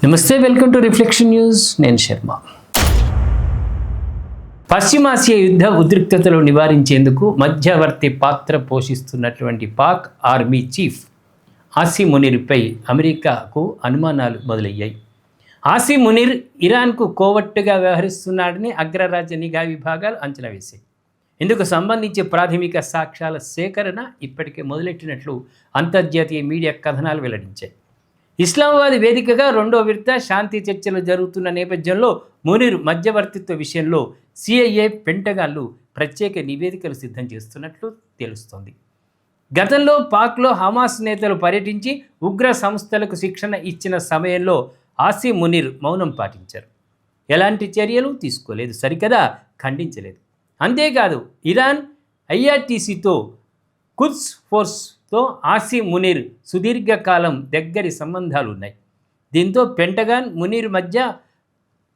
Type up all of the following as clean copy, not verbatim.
నమస్తే, welcome to reflection news. నేను శర్మ. పశ్చిమాసియా యుద్ధ ఉద్రిక్తతలు నివారించేందుకు మధ్యవర్తి పాత్ర పోషిస్తున్నటువంటి పాక్ ఆర్మీ చీఫ్ ఆసిమ్ మునీర్పై అమెరికాకు అనుమానాలు మొదలయ్యాయి. ఆసిమ్ మునీర్ ఇరాన్కు కోవట్టుగా వ్యవహరిస్తున్నాడని అగ్రరాజ్య నిఘా విభాగాలు అంచనా వేశాయి. ఇందుకు సంబంధించి ప్రాథమిక సాక్ష్యాల సేకరణ ఇప్పటికే మొదలెట్టినట్లు అంతర్జాతీయ మీడియా కథనాలు వెల్లడించాయి. ఇస్లామాబాద్ వేదికగా రెండో విడత శాంతి చర్చలు జరుగుతున్న నేపథ్యంలో మునీర్ మధ్యవర్తిత్వ విషయంలో సిఐఏ, పెంటగాన్లు ప్రత్యేక నివేదికలు సిద్ధం చేస్తున్నట్లు తెలుస్తోంది. గతంలో పాక్లో హమాస్ నేతలు పర్యటించి ఉగ్ర సంస్థలకు శిక్షణ ఇచ్చిన సమయంలో ఆసిమ్ మునీర్ మౌనం పాటించారు. ఎలాంటి చర్యలు తీసుకోలేదు, సరికదా ఖండించలేదు. అంతేకాదు, ఇరాన్ ఐఆర్టీసీతో, కుద్స్ ఫోర్స్తో ఆసిమ్ మునీర్ సుదీర్ఘకాలం దగ్గరి సంబంధాలు ఉన్నాయి. దీంతో పెంటగాన్, మునీర్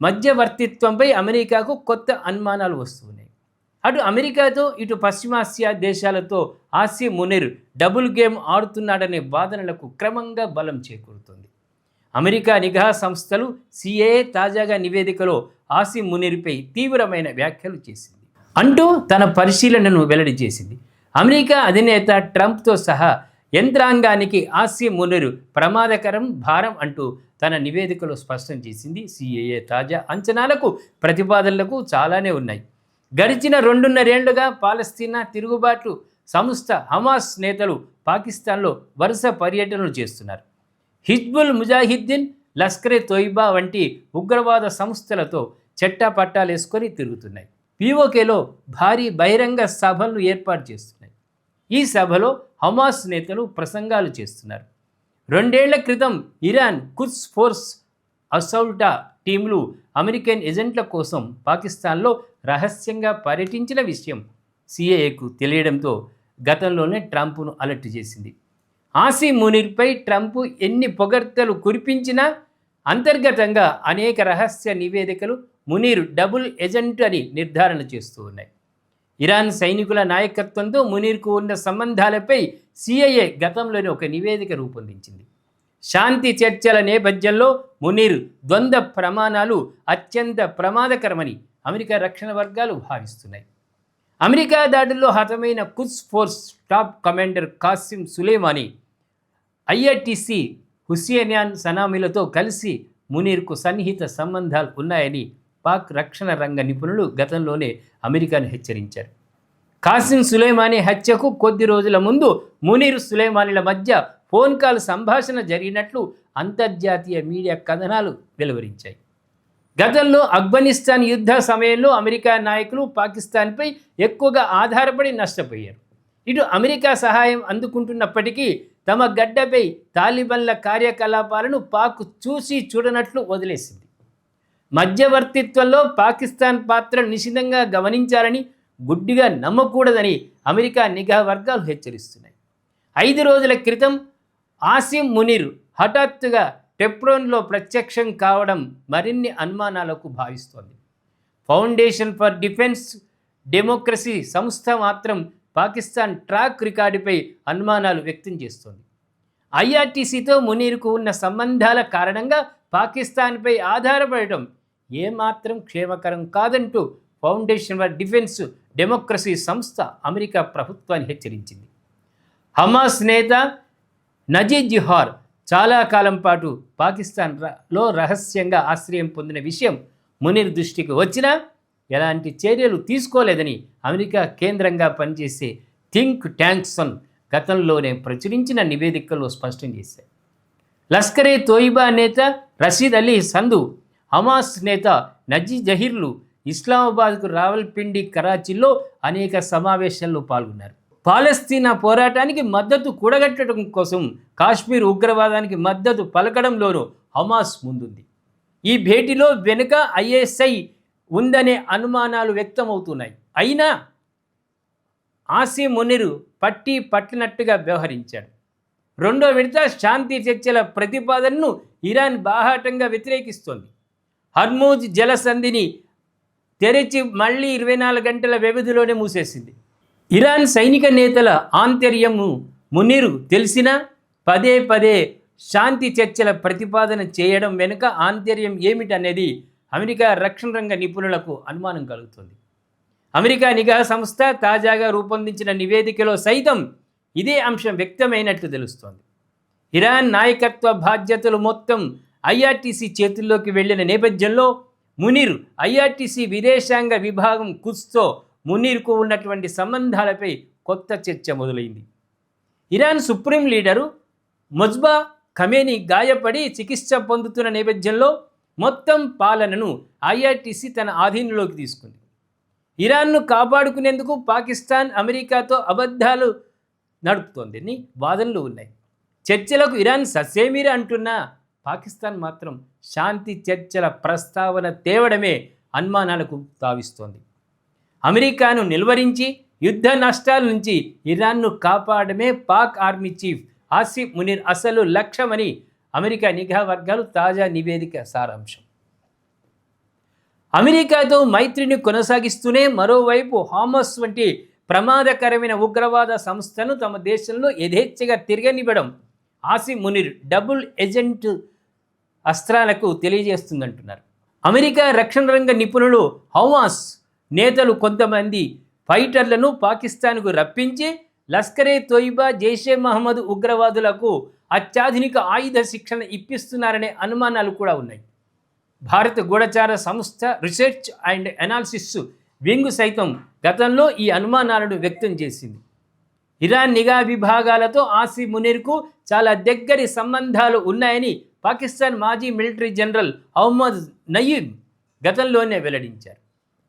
మధ్యవర్తిత్వంపై అమెరికాకు కొత్త అనుమానాలు వస్తున్నాయి. అటు అమెరికాతో, ఇటు పశ్చిమాసియా దేశాలతో ఆసిమ్ మునీర్ డబుల్ గేమ్ ఆడుతున్నాడనే వాదనలకు క్రమంగా బలం చేకూరుతుంది. అమెరికా నిఘా సంస్థలు సిఐఏ తాజాగా నివేదికలో ఆసిమ్ మునీర్పై తీవ్రమైన వ్యాఖ్యలు చేసింది అంటూ తన పరిశీలనను వెల్లడి చేసింది. అమెరికా అధినేత ట్రంప్తో సహా యంత్రాంగానికి ఆసిమ్ మునీర్ ప్రమాదకరం, భారం అంటూ తన నివేదికలో స్పష్టం చేసింది. సిఐఏ తాజా అంచనాలకు, ప్రతిపాదనలకు చాలానే ఉన్నాయి. గడిచిన 2.5 ఏళ్లుగా పాలస్తీనా తిరుగుబాటు సంస్థ హమాస్ నేతలు పాకిస్తాన్లో వరుస పర్యటనలు చేస్తున్నారు. హిజ్బుల్ ముజాహిద్దీన్, లష్కరే తోయిబా వంటి ఉగ్రవాద సంస్థలతో చెట్టాపట్టాలేసుకొని తిరుగుతున్నాయి. పీఓకేలో భారీ బహిరంగ సభలను ఏర్పాటు చేస్తున్నాయి. ఈ సభలో హమాస్ నేతలు ప్రసంగాలు చేస్తున్నారు. 2 ఏళ్ల క్రితం ఇరాన్ కుద్స్ ఫోర్స్ అసౌల్టా టీంలు అమెరికన్ ఏజెంట్ల కోసం పాకిస్తాన్లో రహస్యంగా పర్యటించిన విషయం సిఐఏకు తెలియడంతో గతంలోనే ట్రంప్ను అలర్ట్ చేసింది. ఆసిమ్ మునీర్పై ట్రంప్ ఎన్ని పొగడ్తలు కురిపించినా అంతర్గతంగా అనేక రహస్య నివేదికలు మునీర్ డబుల్ ఏజెంట్ అని నిర్ధారణ చేస్తూ ఉన్నాయి. ఇరాన్ సైనికుల నాయకత్వంతో మునీర్కు ఉన్న సంబంధాలపై సిఐఏ గతంలోనే ఒక నివేదిక రూపొందించింది. శాంతి చర్చల నేపథ్యంలో మునీర్ ద్వంద్వ ప్రమాణాలు అత్యంత ప్రమాదకరమని అమెరికా రక్షణ వర్గాలు భావిస్తున్నాయి. అమెరికా దాడుల్లో హతమైన Quds force top commander Qasem Soleimani, ఐఆర్టీసీ హుస్సేన్యాన్ సనామీలతో కలిసి మునీర్కు సన్నిహిత సంబంధాలు ఉన్నాయని పాక్ రక్షణ రంగ నిపుణులు గతంలోనే అమెరికాను హెచ్చరించారు. కాసిం సులేమానీ హత్యకు కొద్ది రోజుల ముందు మునీర్, సులేమానీల మధ్య ఫోన్ కాల్ సంభాషణ జరిగినట్లు అంతర్జాతీయ మీడియా కథనాలు వెలువరించాయి. గతంలో ఆఫ్ఘనిస్తాన్ యుద్ధ సమయంలో అమెరికా నాయకులు పాకిస్తాన్పై ఎక్కువగా ఆధారపడి నష్టపోయారు. ఇటు అమెరికా సహాయం అందుకుంటున్నప్పటికీ తమ గడ్డపై తాలిబన్ల కార్యకలాపాలను పాక్ చూసి చూడనట్లు వదిలేసింది. మధ్యవర్తిత్వంలో పాకిస్తాన్ పాత్ర నిశితంగా గమనించాలని, గుడ్డిగా నమ్మకూడదని అమెరికా నిఘా వర్గాలు హెచ్చరిస్తున్నాయి. 5 రోజుల క్రితం ఆసిమ్ మునీర్ హఠాత్తుగా టెహ్రాన్లో ప్రత్యక్షం కావడం మరిన్ని అనుమానాలకు భావిస్తోంది. ఫౌండేషన్ ఫర్ డిఫెన్స్ డెమోక్రసీ సంస్థ మాత్రం పాకిస్తాన్ ట్రాక్ రికార్డుపై అనుమానాలు వ్యక్తం చేస్తోంది. ఐఆర్టీసీతో మునీర్కు ఉన్న సంబంధాల కారణంగా పాకిస్తాన్పై ఆధారపడటం ఏమాత్రం క్షేమకరం కాదంటూ ఫౌండేషన్ ఫర్ డిఫెన్స్ డెమోక్రసీ సంస్థ అమెరికా ప్రభుత్వాన్ని హెచ్చరించింది. హమాస్ నేత నజీద్ జిహార్ చాలా కాలం పాటు పాకిస్తాన్లో రహస్యంగా ఆశ్రయం పొందిన విషయం మునీర్ దృష్టికి వచ్చినా ఎలాంటి చర్యలు తీసుకోలేదని అమెరికా కేంద్రంగా పనిచేసే థింక్ ట్యాంక్సన్ గతంలోనే ప్రచురించిన నివేదికల్లో స్పష్టం చేశాయి. లష్కరే తోయిబా నేత రషీద్ అలీ సంధు, హమాస్ నేత నజీద్ జహీర్లు ఇస్లామాబాద్కు రావల్పిండి, కరాచీలో అనేక సమావేశాల్లో పాల్గొన్నారు. పాలస్తీనా పోరాటానికి మద్దతు కూడగట్టడం కోసం కాశ్మీర్ ఉగ్రవాదానికి మద్దతు పలకడంలోనూ హమాస్ ముందుంది. ఈ భేటీలో వెనుక ఐఎస్ఐ ఉందనే అనుమానాలు వ్యక్తమవుతున్నాయి. అయినా ఆసిమ్ మునీర్ పట్టినట్టుగా వ్యవహరించాడు. రెండో విడత శాంతి చర్చల ప్రతిపాదనను ఇరాన్ బాహాటంగా వ్యతిరేకిస్తోంది. హర్మూజ్ జలసంధిని తెరిచి మళ్ళీ 24 గంటల వ్యవధిలోనే మూసేసింది. ఇరాన్ సైనిక నేతల ఆంతర్యము మునీర్ తెలిసినా పదే శాంతి చర్చల ప్రతిపాదన చేయడం వెనుక ఆంతర్యం ఏమిటనేది అమెరికా రక్షణ రంగ నిపుణులకు అనుమానం కలుగుతుంది. అమెరికా నిఘా సంస్థ తాజాగా రూపొందించిన నివేదికలో సైతం ఇదే అంశం వ్యక్తమైనట్లు తెలుస్తోంది. ఇరాన్ నాయకత్వ బాధ్యతలు మొత్తం ఐఆర్టీసీ చేతుల్లోకి వెళ్లిన నేపథ్యంలో మునీర్ ఐఆర్టీసీ విదేశాంగ విభాగం కుచ్తో మునీర్కు ఉన్నటువంటి సంబంధాలపై కొత్త చర్చ మొదలైంది. ఇరాన్ సుప్రీం లీడరు మొజ్బా ఖమేనీ గాయపడి చికిత్స పొందుతున్న నేపథ్యంలో మొత్తం పాలనను ఐఆర్టీసీ తన ఆధీనంలోకి తీసుకుంది. ఇరాన్ను కాపాడుకునేందుకు పాకిస్తాన్ అమెరికాతో అబద్ధాలు నడుపుతోందని వాదనలు ఉన్నాయి. చర్చలకు ఇరాన్ ససేమిరా అంటున్నా పాకిస్తాన్ మాత్రం శాంతి చర్చల ప్రస్తావన తేవడమే అనుమానాలకు తావిస్తోంది. అమెరికాను నిలువరించి యుద్ధ నష్టాల నుంచి ఇరాన్ను కాపాడమే పాక్ ఆర్మీ చీఫ్ ఆసిఫ్ మునీర్ అసలు లక్ష్యమని అమెరికా నిఘా వర్గాలు తాజా నివేదిక సారాంశం. అమెరికాతో మైత్రిని కొనసాగిస్తూనే మరోవైపు హామస్ వంటి ప్రమాదకరమైన ఉగ్రవాద సంస్థను తమ దేశంలో యథేచ్ఛగా తిరగనివ్వడం ఆసిఫ్ మునీర్ డబుల్ ఏజెంట్ అస్త్రాలకు తెలియజేస్తుందంటున్నారు. అమెరికా రక్షణ రంగ నిపుణులు హమాస్ నేతలు కొంతమంది ఫైటర్లను పాకిస్తాన్కు రప్పించి లష్కరే తోయిబా జైషే మహమ్మద్ ఉగ్రవాదులకు అత్యాధునిక ఆయుధ శిక్షణ ఇప్పిస్తున్నారనే అనుమానాలు కూడా ఉన్నాయి. భారత గూఢచార సంస్థ రీసెర్చ్ అండ్ అనాలిసిస్ వింగ్ సైతం గతంలో ఈ అనుమానాలను వ్యక్తం చేసింది. ఇరాన్ నిఘా విభాగాలతో ఆసిఫ్ మునీర్కు చాలా దగ్గరి సంబంధాలు ఉన్నాయని పాకిస్తాన్ మాజీ మిలిటరీ జనరల్ అహ్మద్ నయీబ్ గతంలోనే వెల్లడించారు.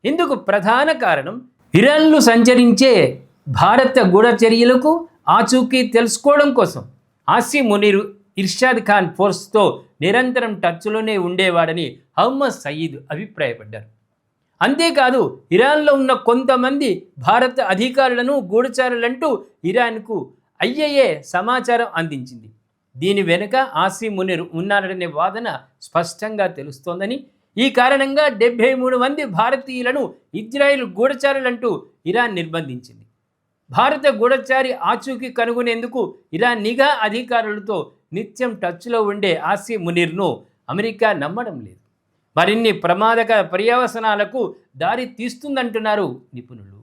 ఇందుకు ప్రధాన కారణం ఇరాన్లో సంచరించే భారత గూఢచర్యలకు ఆచూకీ తెలుసుకోవడం కోసం ఆసిఫ్ మునీర్ ఇర్షాద్ ఖాన్ ఫోర్స్తో నిరంతరం టచ్లోనే ఉండేవాడని అహ్మద్ సయీద్ అభిప్రాయపడ్డారు. అంతేకాదు ఇరాన్లో ఉన్న కొంతమంది భారత అధికారులను గూఢచారులంటూ ఇరాన్కు ఐఏఏ సమాచారం అందించింది. దీని వెనుక ఆసిఫ్ మునీర్ ఉన్నారనే వాదన స్పష్టంగా తెలుస్తోందని, ఈ కారణంగా 73 మంది భారతీయులను ఇజ్రాయెల్ గూఢచారులంటూ ఇరాన్ నిర్బంధించింది. భారత గూఢచారి ఆచూకీ కనుగొనేందుకు ఇరాన్ నిఘా అధికారులతో నిత్యం టచ్లో ఉండే ఆసిఫ్ మునీర్ను అమెరికా నమ్మడం లేదు. మరిన్ని ప్రమాదకర పర్యవసనాలకు దారి తీస్తుందంటున్నారు నిపుణులు.